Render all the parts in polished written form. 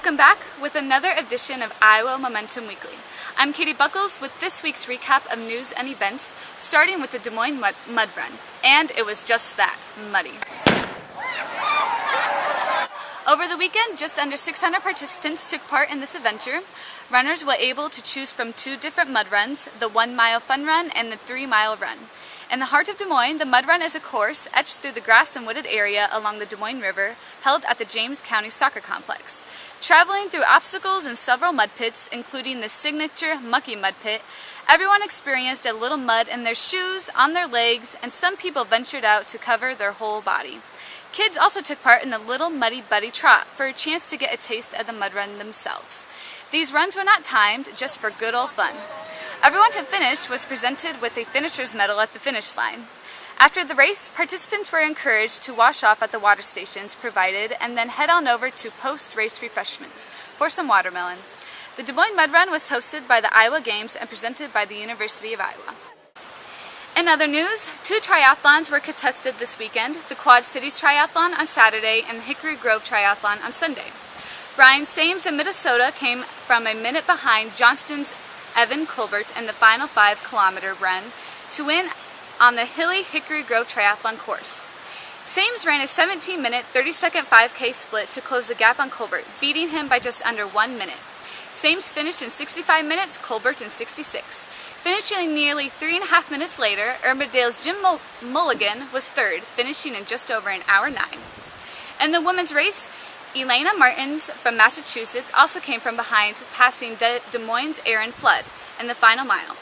Welcome back with another edition of Iowa Momentum Weekly. I'm Katie Buckles with this week's recap of news and events, starting with the Des Moines Mud Run. And it was just that, muddy. Over the weekend, just under 600 participants took part in this adventure. Runners were able to choose from two different mud runs, the 1 mile fun run and the 3 mile run. In the heart of Des Moines, the Mud Run is a course etched through the grass and wooded area along the Des Moines River, held at the James County Soccer Complex. Traveling through obstacles and several mud pits, including the signature Mucky Mud Pit, everyone experienced a little mud in their shoes, on their legs, and some people ventured out to cover their whole body. Kids also took part in the Little Muddy Buddy Trot for a chance to get a taste of the mud run themselves. These runs were not timed, just for good old fun. Everyone who finished was presented with a finisher's medal at the finish line. After the race, participants were encouraged to wash off at the water stations provided and then head on over to post-race refreshments for some watermelon. The Des Moines Mud Run was hosted by the Iowa Games and presented by the University of Iowa. In other news, two triathlons were contested this weekend, the Quad Cities Triathlon on Saturday and the Hickory Grove Triathlon on Sunday. Brian Sames in Minnesota came from a minute behind Johnston's Evan Colbert in the final 5-kilometer run to win on the hilly Hickory Grove Triathlon course. Sames ran a 17-minute, 30-second 5K split to close the gap on Colbert, beating him by just under 1 minute. Sames finished in 65 minutes, Colbert in 66. Finishing nearly 3.5 minutes later, Urbandale's Jim Mulligan was third, finishing in just over an hour 9. In the women's race, Elena Martins from Massachusetts also came from behind, passing Des Moines' Erin Flood in the final mile,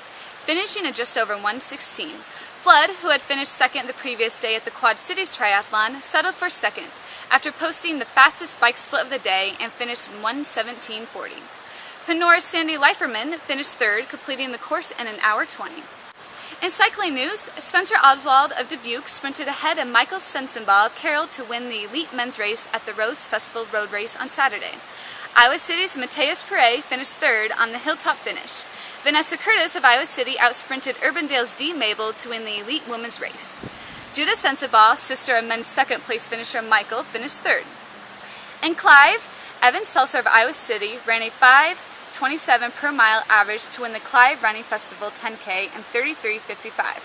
finishing in just over 1:16. Flood, who had finished second the previous day at the Quad Cities Triathlon, settled for second after posting the fastest bike split of the day and finished in 1:17:40. Penora's Sandy Leiferman finished third, completing the course in an hour 20. In cycling news, Spencer Oswald of Dubuque sprinted ahead of Michael Sensenbaugh of Carroll to win the elite men's race at the Rose Festival Road Race on Saturday. Iowa City's Mateus Perret finished third on the hilltop finish. Vanessa Curtis of Iowa City outsprinted Urbandale's Dee Mabel to win the elite women's race. Judah Sensenbaugh, sister of men's second-place finisher Michael, finished third. In Clive, Evan Seltzer of Iowa City ran a 5:27 per mile average to win the Clive Running Festival 10K in 33:55.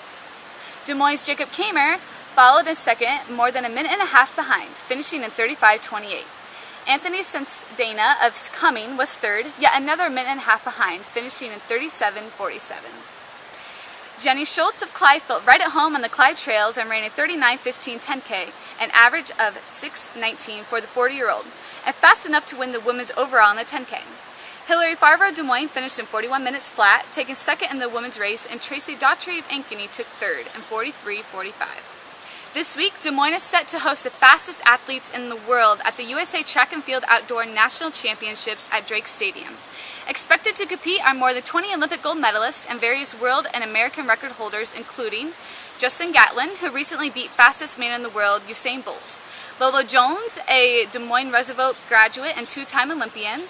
Des Moines' Jacob Kamer followed in second, more than a minute and a half behind, finishing in 35:28. Anthony Sensdana of Cumming was third, yet another minute and a half behind, finishing in 37:47. Jenny Schultz of Clive felt right at home on the Clive trails and ran a 39:15 10K, an average of 6:19 for the 40-year-old, and fast enough to win the women's overall in the 10K. Hillary Farver of Des Moines finished in 41 minutes flat, taking second in the women's race, and Tracy Daughtry of Ankeny took third in 43:45. This week, Des Moines is set to host the fastest athletes in the world at the USA Track and Field Outdoor National Championships at Drake Stadium. Expected to compete are more than 20 Olympic gold medalists and various world and American record holders, including Justin Gatlin, who recently beat fastest man in the world, Usain Bolt; Lolo Jones, a Des Moines Reservoir graduate and 2-time Olympian;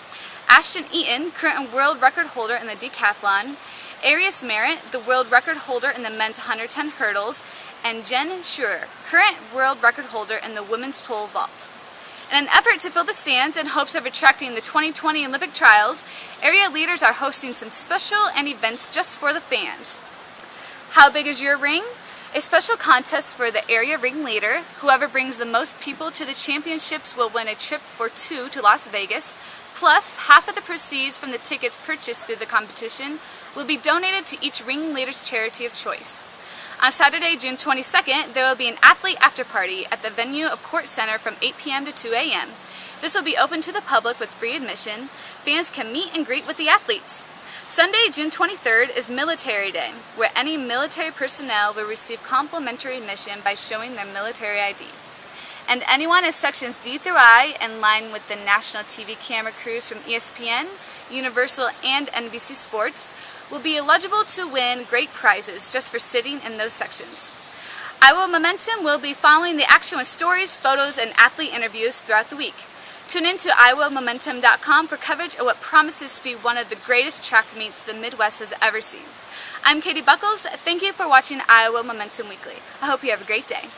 Ashton Eaton, current world record holder in the decathlon; Arias Merritt, the world record holder in the men's 110 hurdles; and Jen Schurer, current world record holder in the women's pole vault. In an effort to fill the stands in hopes of attracting the 2020 Olympic trials, area leaders are hosting some special and events just for the fans. How big is your ring? A special contest for the area ring leader. Whoever brings the most people to the championships will win a trip for 2 to Las Vegas. Plus, half of the proceeds from the tickets purchased through the competition will be donated to each ring leader's charity of choice. On Saturday, June 22nd, there will be an athlete after party at the venue of Court Center from 8 p.m. to 2 a.m. This will be open to the public with free admission. Fans can meet and greet with the athletes. Sunday, June 23rd is Military Day, where any military personnel will receive complimentary admission by showing their military ID. And anyone in sections D through I, in line with the national TV camera crews from ESPN, Universal, and NBC Sports, will be eligible to win great prizes just for sitting in those sections. Iowa Momentum will be following the action with stories, photos, and athlete interviews throughout the week. Tune in to iowamomentum.com for coverage of what promises to be one of the greatest track meets the Midwest has ever seen. I'm Katie Buckles. Thank you for watching Iowa Momentum Weekly. I hope you have a great day.